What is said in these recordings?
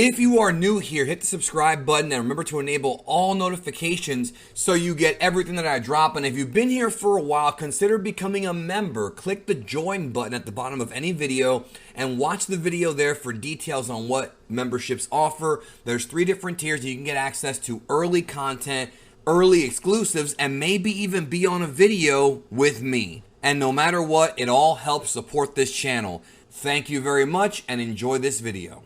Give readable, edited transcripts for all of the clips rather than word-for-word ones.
If you are new here, hit the subscribe button and remember to enable all notifications so you get everything that I drop. And if you've been here for a while, consider becoming a member. Click the join button at the bottom of any video and watch the video there for details on what memberships offer. There's 3 different tiers. You can get access to early content, early exclusives, and maybe even be on a video with me. And no matter what, it all helps support this channel. Thank you very much and enjoy this video.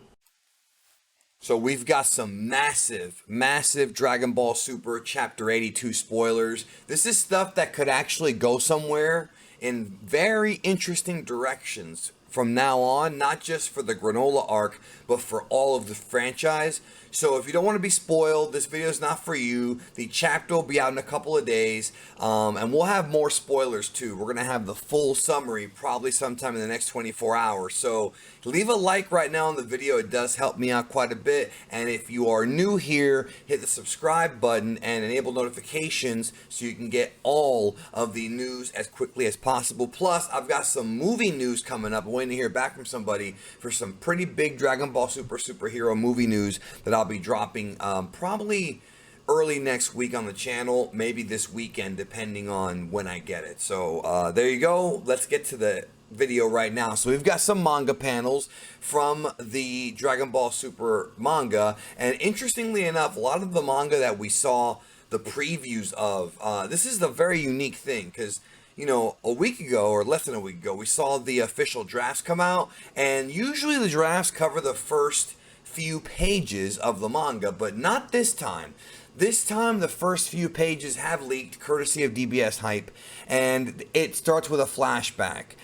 So we've got some massive Dragon Ball Super Chapter 82 spoilers. This is stuff that could actually go somewhere in very interesting directions from now on, not just for the Granola arc, but for all of the franchise. So if you don't want to be spoiled, this video is not for you. The chapter will be out in a couple of days, and we'll have more spoilers too. We're going to have the full summary probably sometime in the next 24 hours. So leave a like right now on the video. It does help me out quite a bit. And if you are new here, hit the subscribe button and enable notifications so you can get all of the news as quickly as possible. Plus, I've got some movie news coming up. I'm waiting to hear back from somebody for some pretty big Dragon Ball Super superhero movie news that I'll be dropping probably early next week on the channel, maybe this weekend depending on when I get it. So there you go. Let's get to the video right now. So we've got some manga panels from the Dragon Ball Super manga, and interestingly enough, a lot of the manga that we saw the previews of, this is a very unique thing because, you know, a week ago or less than a week ago, we saw the official drafts come out, and usually the drafts cover the first few pages of the manga, but not this time. This time, the first few pages have leaked, courtesy of DBS Hype, and it starts with a flashback.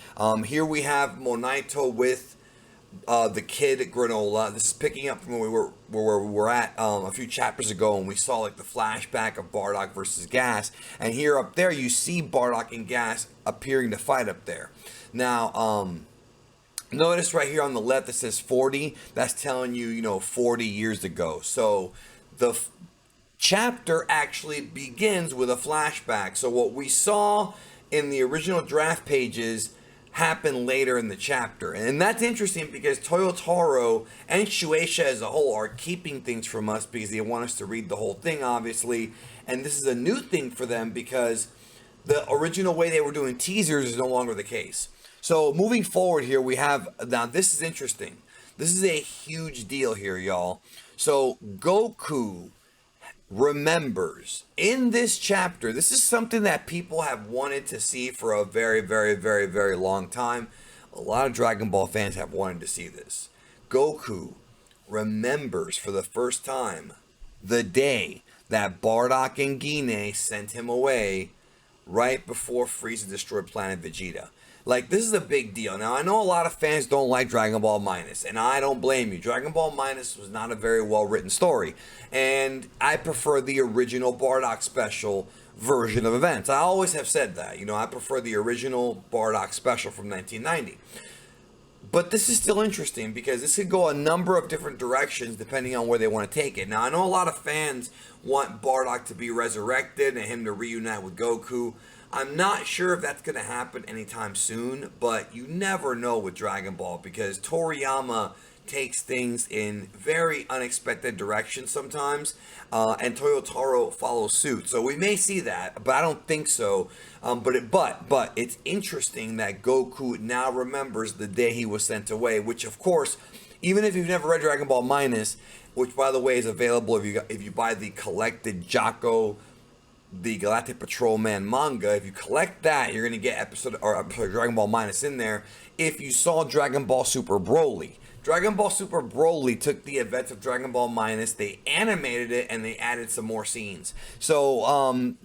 Here we have Monaito with the kid Granola. This is picking up from where we were at a few chapters ago, and we saw like the flashback of Bardock versus Gas. And here up there, you see Bardock and Gas appearing to fight up there. Now, notice right here on the left it says 40. That's telling you, you know, 40 years ago. So the chapter actually begins with a flashback. So what we saw in the original draft pages happened later in the chapter. And that's interesting because Toyotaro and Shueisha as a whole are keeping things from us because they want us to read the whole thing, obviously. And this is a new thing for them because the original way they were doing teasers is no longer the case. So moving forward here, we have, now this is interesting. This is a huge deal here, y'all. So Goku remembers in this chapter. This is something that people have wanted to see for a very long time. A lot of Dragon Ball fans have wanted to see this. Goku remembers for the first time the day that Bardock and Gine sent him away right before Frieza destroyed Planet Vegeta. Like, this is a big deal. Now, I know a lot of fans don't like Dragon Ball Minus, and I don't blame you. Dragon Ball Minus was not a very well-written story, and I prefer the original Bardock special version of events. I always have said that. You know, I prefer the original Bardock special from 1990. But this is still interesting because this could go a number of different directions depending on where they want to take it. Now, I know a lot of fans want Bardock to be resurrected and him to reunite with Goku. I'm not sure if that's going to happen anytime soon, but you never know with Dragon Ball because Toriyama takes things in very unexpected directions sometimes, and Toyotaro follows suit. So we may see that, but I don't think so. But it's interesting that Goku now remembers the day he was sent away, which of course, even if you've never read Dragon Ball Minus, which by the way is available if you buy the collected Jocko, the Galactic Patrolman manga. If you collect that, you're going to get Dragon Ball Minus in there. If you saw Dragon Ball Super Broly, Dragon Ball Super Broly took the events of Dragon Ball Minus, they animated it, and they added some more scenes. So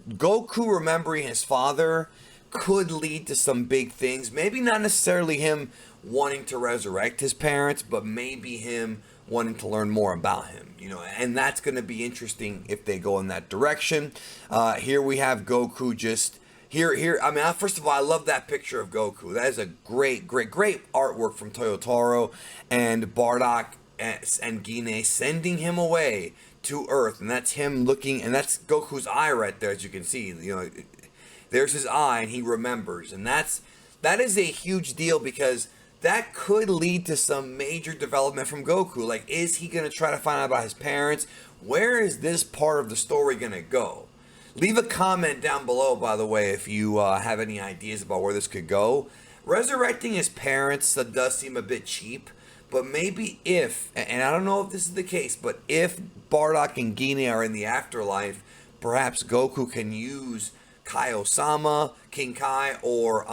Goku remembering his father could lead to some big things. Maybe not necessarily him wanting to resurrect his parents, but maybe him wanting to learn more about him, you know, and that's going to be interesting if they go in that direction. Here we have Goku just here. I mean, first of all, I love that picture of Goku. That is a great artwork from Toyotaro and Bardock and Gine sending him away to Earth, and that's him looking, and that's Goku's eye right there, as you can see. You know, there's his eye, and he remembers, and that is a huge deal because that could lead to some major development from Goku. Like, is he going to try to find out about his parents? Where is this part of the story going to go? Leave a comment down below, by the way, if you have any ideas about where this could go. Resurrecting his parents, that does seem a bit cheap. But maybe if, and I don't know if this is the case, but if Bardock and Gine are in the afterlife, perhaps Goku can use Kai-Osama, King Kai, or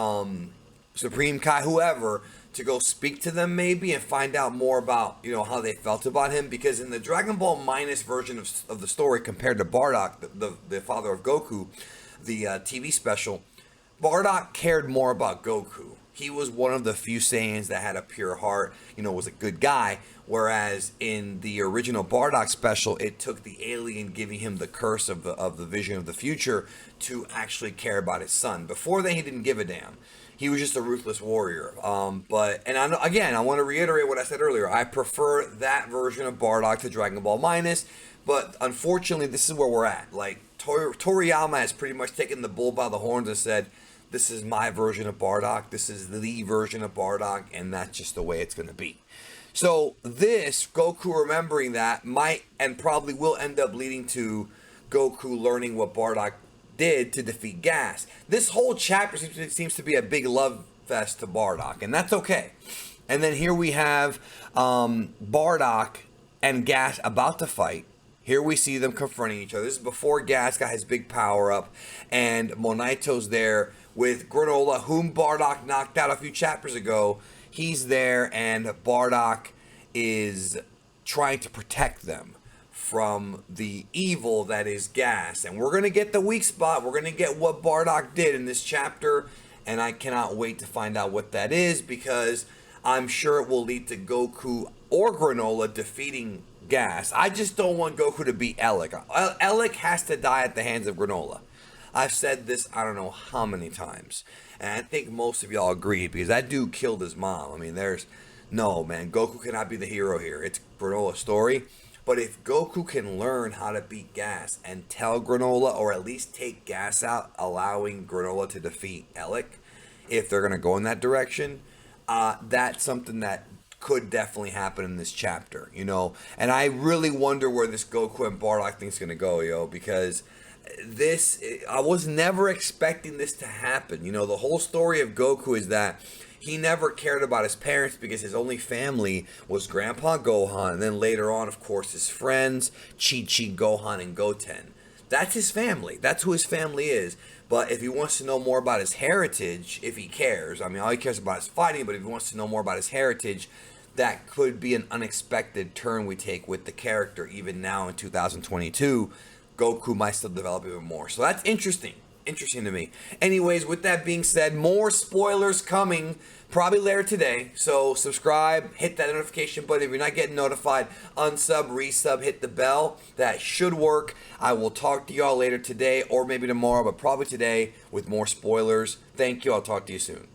Supreme Kai, whoever, to go speak to them maybe and find out more about, you know, how they felt about him. Because in the Dragon Ball Minus version of the story, compared to Bardock, the father of Goku, the TV special, Bardock cared more about Goku. He was one of the few Saiyans that had a pure heart, you know, was a good guy. Whereas in the original Bardock special, it took the alien giving him the curse of the vision of the future to actually care about his son. Before then, he didn't give a damn. He was just a ruthless warrior. I want to reiterate what I said earlier. I prefer that version of Bardock to Dragon Ball Minus, but unfortunately, this is where we're at. Like, Toriyama has pretty much taken the bull by the horns and said, this is my version of Bardock, this is the version of Bardock, and that's just the way it's going to be. So this, Goku remembering that, might and probably will end up leading to Goku learning what Bardock did to defeat Gas. This whole chapter seems to be a big love fest to Bardock, and that's okay. And then here we have Bardock and Gas about to fight. Here we see them confronting each other. This is before Gas got his big power up, and Monaito's there with Granola, whom Bardock knocked out a few chapters ago. He's there, and Bardock is trying to protect them from the evil that is Gas. And we're going to get the weak spot. We're going to get what Bardock did in this chapter, and I cannot wait to find out what that is, because I'm sure it will lead to Goku or Granola defeating Gas. I just don't want Goku to beat Elec. Elec has to die at the hands of Granola. I've said this I don't know how many times, and I think most of y'all agree, because that dude killed his mom. I mean, no, man, Goku cannot be the hero here. It's Granola's story. But if Goku can learn how to beat Gas and tell Granola, or at least take Gas out, allowing Granola to defeat Elec, if they're going to go in that direction, that's something that could definitely happen in this chapter, you know. And I really wonder where this Goku and Bardock thing's going to go, yo, because I was never expecting this to happen. You know, the whole story of Goku is that he never cared about his parents because his only family was Grandpa Gohan, and then later on, of course, his friends, Chi-Chi, Gohan, and Goten. That's his family. That's who his family is. But if he wants to know more about his heritage, if he cares, I mean, all he cares about is fighting, but if he wants to know more about his heritage, that could be an unexpected turn we take with the character. Even now in 2022, Goku might still develop even more. So that's interesting to me. Anyways, with that being said, more spoilers coming probably later today. So subscribe, hit that notification button. If you're not getting notified, unsub, resub, hit the bell. That should work. I will talk to y'all later today, or maybe tomorrow, but probably today with more spoilers. Thank you. I'll talk to you soon.